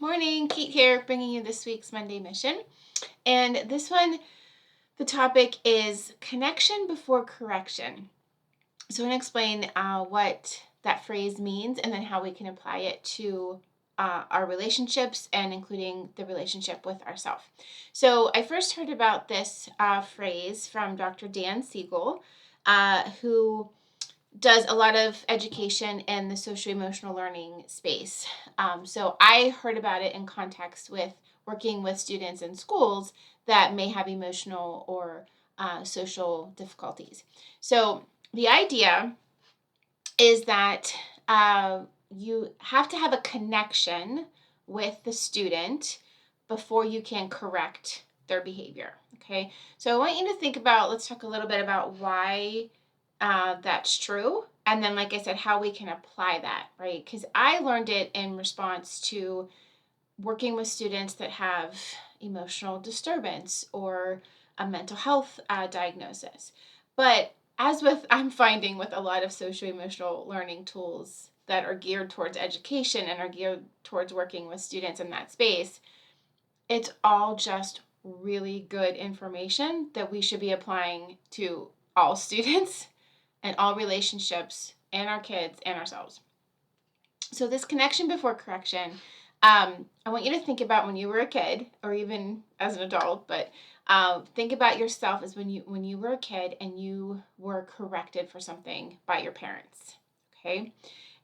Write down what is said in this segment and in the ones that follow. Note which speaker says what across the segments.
Speaker 1: Morning, Kate here, bringing you this week's Monday Mission. And this one, the topic is connection before correction. So I'm going to explain what that phrase means and then how we can apply it to our relationships and including the relationship with ourselves. So I first heard about this phrase from Dr. Dan Siegel, who does a lot of education in the social-emotional learning space. So I heard about it in context with working with students in schools that may have emotional or social difficulties. So the idea is that you have to have a connection with the student before you can correct their behavior. Okay, so I want you to think about, let's talk a little bit about why that's true. And then, like I said, how we can apply that, right? Because I learned it in response to working with students that have emotional disturbance or a mental health diagnosis. But as with, I'm finding with a lot of social-emotional learning tools that are geared towards education and are geared towards working with students in that space, it's all just really good information that we should be applying to all students and all relationships and our kids and ourselves. So this connection before correction, I want you to think about when you were a kid or even as an adult, but think about yourself as when you were a kid and you were corrected for something by your parents, okay?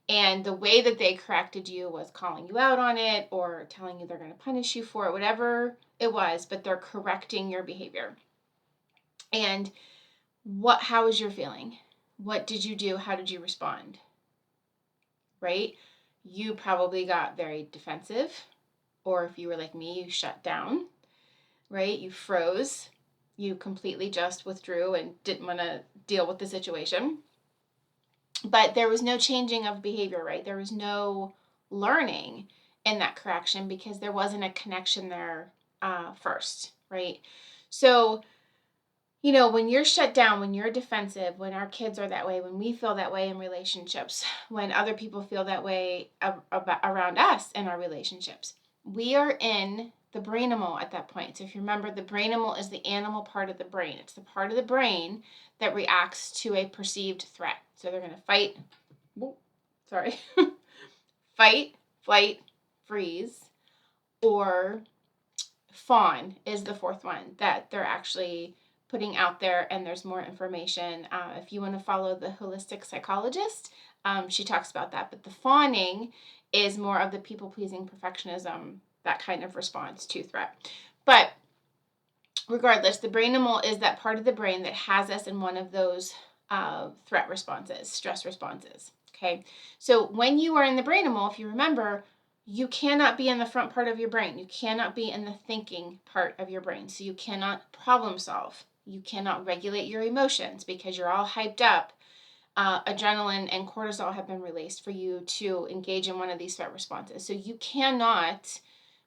Speaker 1: And the way that they corrected you was calling you out on it or telling you they're going to punish you for it, whatever it was, but they're correcting your behavior. And how was your feeling? What did you do? How did you respond? Right? You probably got very defensive, or if you were like me, you shut down, right? You froze. You completely just withdrew and didn't want to deal with the situation. But there was no changing of behavior, right? There was no learning in that correction because there wasn't a connection there first, right? So, when you're shut down, when you're defensive, when our kids are that way, when we feel that way in relationships, when other people feel that way around us in our relationships, we are in the brainimal at that point. So if you remember, the brainimal is the animal part of the brain. It's the part of the brain that reacts to a perceived threat. So they're going to fight, fight, flight, freeze, or fawn is the fourth one that they're actually putting out there, and there's more information. If you want to follow the holistic psychologist, she talks about that. But the fawning is more of the people-pleasing perfectionism, that kind of response to threat. But regardless, the brainimal is that part of the brain that has us in one of those threat responses, stress responses. Okay, so when you are in the brainimal, if you remember, you cannot be in the front part of your brain. You cannot be in the thinking part of your brain. So you cannot problem solve. You cannot regulate your emotions because you're all hyped up. Adrenaline and cortisol have been released for you to engage in one of these threat responses. So you cannot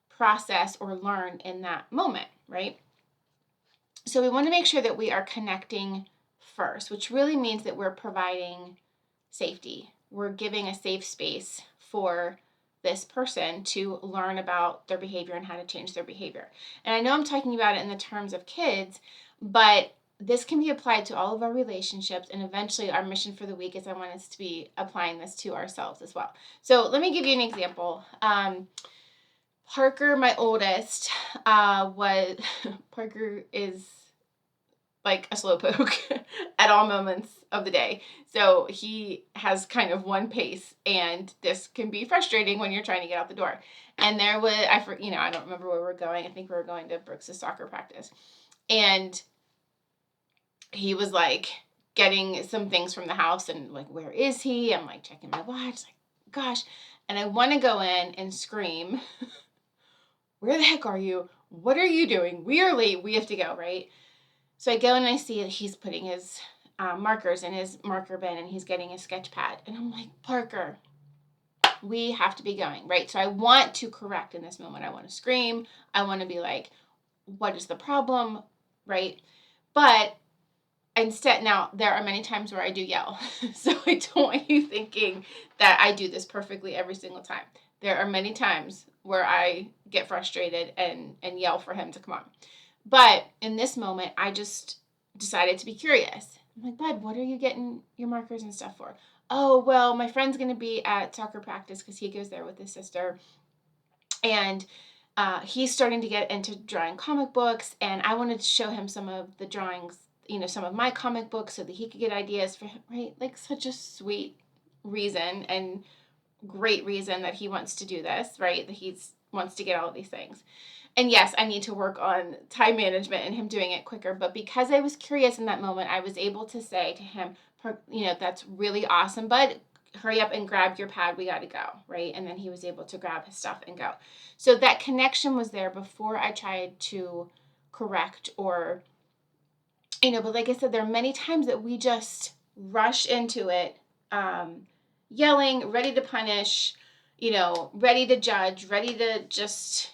Speaker 1: process or learn in that moment, right? So we want to make sure that we are connecting first, which really means that we're providing safety. We're giving a safe space for this person to learn about their behavior and how to change their behavior. And I know I'm talking about it in the terms of kids, but this can be applied to all of our relationships, and eventually our mission for the week is I want us to be applying this to ourselves as well. So let me give you an example. Parker, my oldest, Parker is like a slowpoke at all moments of the day. So he has kind of one pace, and this can be frustrating when you're trying to get out the door. And there was, I don't remember where we're going. I think we were going to Brooks' soccer practice. And he was like getting some things from the house and like, where is he? I'm like checking my watch, like, gosh. And I want to go in and scream, where the heck are you? What are you doing? We are late. We have to go, right? So I go and I see that he's putting his markers in his marker bin and he's getting his sketch pad. And I'm like, Parker, we have to be going, right? So I want to correct in this moment. I want to scream. I want to be like, what is the problem, right? But instead, now there are many times where I do yell. So I don't want you thinking that I do this perfectly every single time. There are many times where I get frustrated and yell for him to come on. But in this moment, I just decided to be curious. I'm like, Bud, what are you getting your markers and stuff for? Oh, well, my friend's going to be at soccer practice because he goes there with his sister. And he's starting to get into drawing comic books. And I wanted to show him some of the drawings, some of my comic books so that he could get ideas for him, right? Like such a sweet reason and great reason that he wants to do this, right? That he wants to get all of these things. And yes, I need to work on time management and him doing it quicker. But because I was curious in that moment, I was able to say to him, that's really awesome, bud. Hurry up and grab your pad. We got to go, right? And then he was able to grab his stuff and go. So that connection was there before I tried to correct or, but like I said, there are many times that we just rush into it, yelling, ready to punish, ready to judge, ready to just,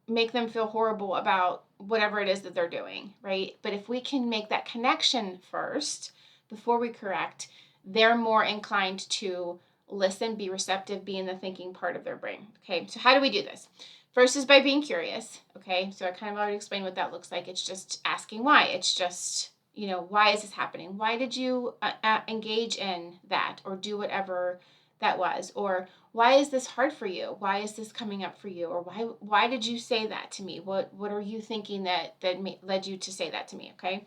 Speaker 1: make them feel horrible about whatever it is that they're doing, right? But if we can make that connection first before we correct, they're more inclined to listen, be receptive, be in the thinking part of their brain. Okay, so how do we do this? First is by being curious. Okay, so I kind of already explained what that looks like. It's just asking why. It's just, why is this happening? Why did you engage in that or do whatever that was? Or why is this hard for you? Why is this coming up for you? Or why did you say that to me? What are you thinking that led you to say that to me? Okay.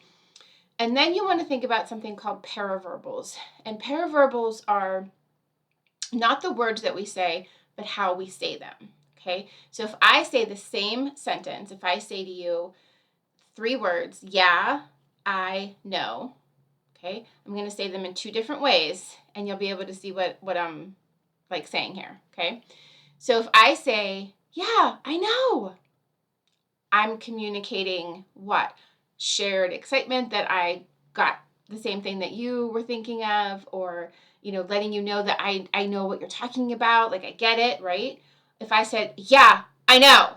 Speaker 1: And then you want to think about something called paraverbals. And paraverbals are not the words that we say, but how we say them. Okay. So if I say the same sentence, if I say to you 3 words, yeah, I know. Okay. I'm going to say them in 2 different ways and you'll be able to see what I'm like saying here. Okay. So if I say, yeah, I know, I'm communicating what? Shared excitement that I got the same thing that you were thinking of, or, letting you know that I know what you're talking about. Like I get it, right? If I said, yeah, I know,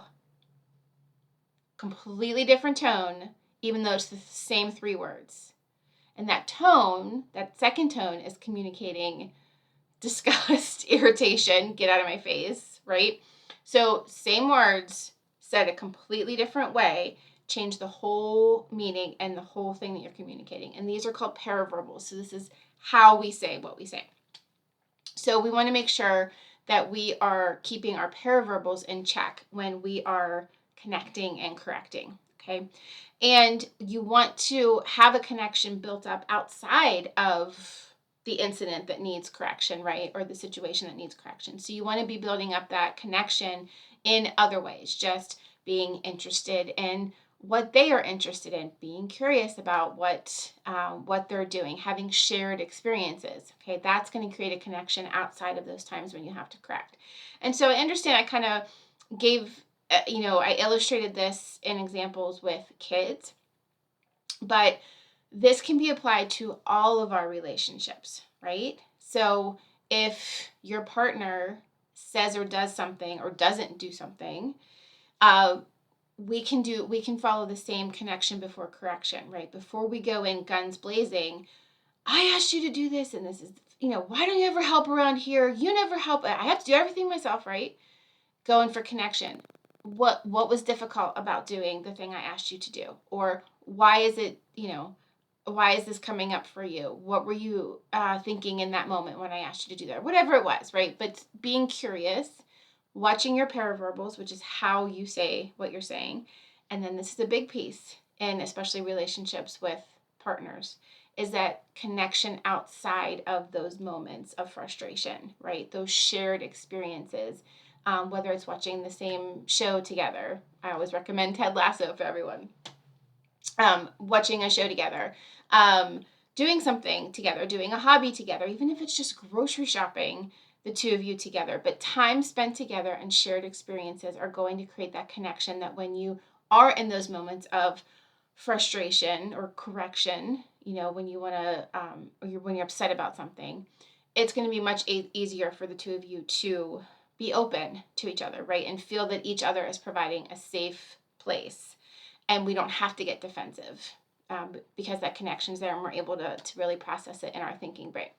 Speaker 1: completely different tone, even though it's the same 3 words. And that tone, that second tone is communicating disgust, irritation, get out of my face, right? So same words said a completely different way change the whole meaning and the whole thing that you're communicating. And these are called paraverbals. So this is how we say what we say. So we want to make sure that we are keeping our paraverbals in check when we are connecting and correcting, okay? And you want to have a connection built up outside of the incident that needs correction, right? Or the situation that needs correction. So you want to be building up that connection in other ways, just being interested in what they are interested in, being curious about what they're doing, having shared experiences. Okay, that's going to create a connection outside of those times when you have to correct. And so I understand I kind of gave, I illustrated this in examples with kids, but this can be applied to all of our relationships, right? So if your partner says or does something or doesn't do something, we can follow the same connection before correction, right? Before we go in guns blazing, I asked you to do this and this is, why don't you ever help around here? You never help. I have to do everything myself, right? Going for connection. What was difficult about doing the thing I asked you to do? Or why is it, why is this coming up for you? What were you thinking in that moment when I asked you to do that? Whatever it was, right? But being curious, watching your paraverbals, which is how you say what you're saying. And then this is a big piece, and especially relationships with partners, is that connection outside of those moments of frustration, right? Those shared experiences, whether it's watching the same show together. I always recommend Ted Lasso for everyone. Watching a show together, doing something together, doing a hobby together, even if it's just grocery shopping, the 2 of you together. But time spent together and shared experiences are going to create that connection that when you are in those moments of frustration or correction, when you want to, when you're upset about something, it's going to be much easier for the 2 of you to be open to each other, right? And feel that each other is providing a safe place. And we don't have to get defensive because that connection's there and we're able to really process it in our thinking brain.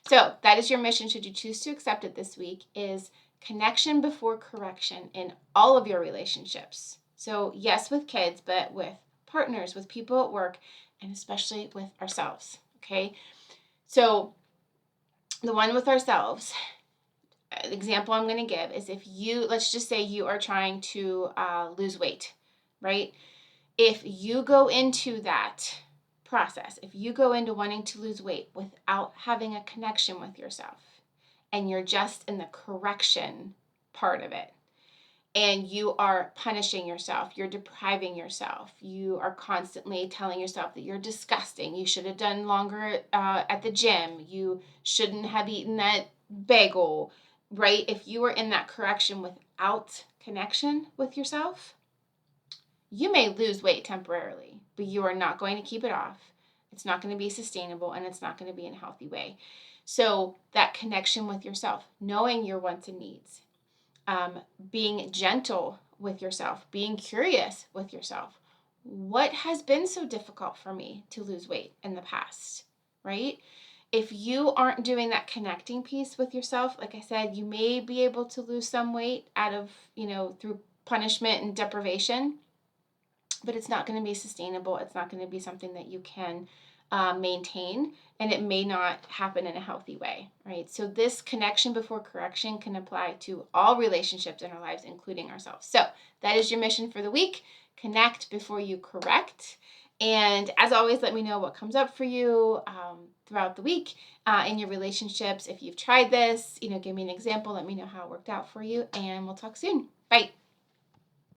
Speaker 1: So that is your mission, should you choose to accept it this week, is connection before correction in all of your relationships. So, yes, with kids, but with partners, with people at work, and especially with ourselves. Okay. So, the one with ourselves, example I'm going to give is if you, let's just say you are trying to lose weight, right? If you go into that process, if you go into wanting to lose weight without having a connection with yourself, and you're just in the correction part of it, and you are punishing yourself, you're depriving yourself, you are constantly telling yourself that you're disgusting, you should have done longer at the gym, you shouldn't have eaten that bagel, right? If you are in that correction without connection with yourself, you may lose weight temporarily, but you are not going to keep it off. It's not going to be sustainable, and it's not going to be in a healthy way. So that connection with yourself, knowing your wants and needs, being gentle with yourself, being curious with yourself. What has been so difficult for me to lose weight in the past, right? If you aren't doing that connecting piece with yourself, like I said, you may be able to lose some weight out of, through punishment and deprivation, but it's not going to be sustainable. It's not going to be something that you can maintain, and it may not happen in a healthy way, right? So this connection before correction can apply to all relationships in our lives, including ourselves. So that is your mission for the week. Connect before you correct. And as always, let me know what comes up for you throughout the week in your relationships. If you've tried this, give me an example. Let me know how it worked out for you, and we'll talk soon. Bye.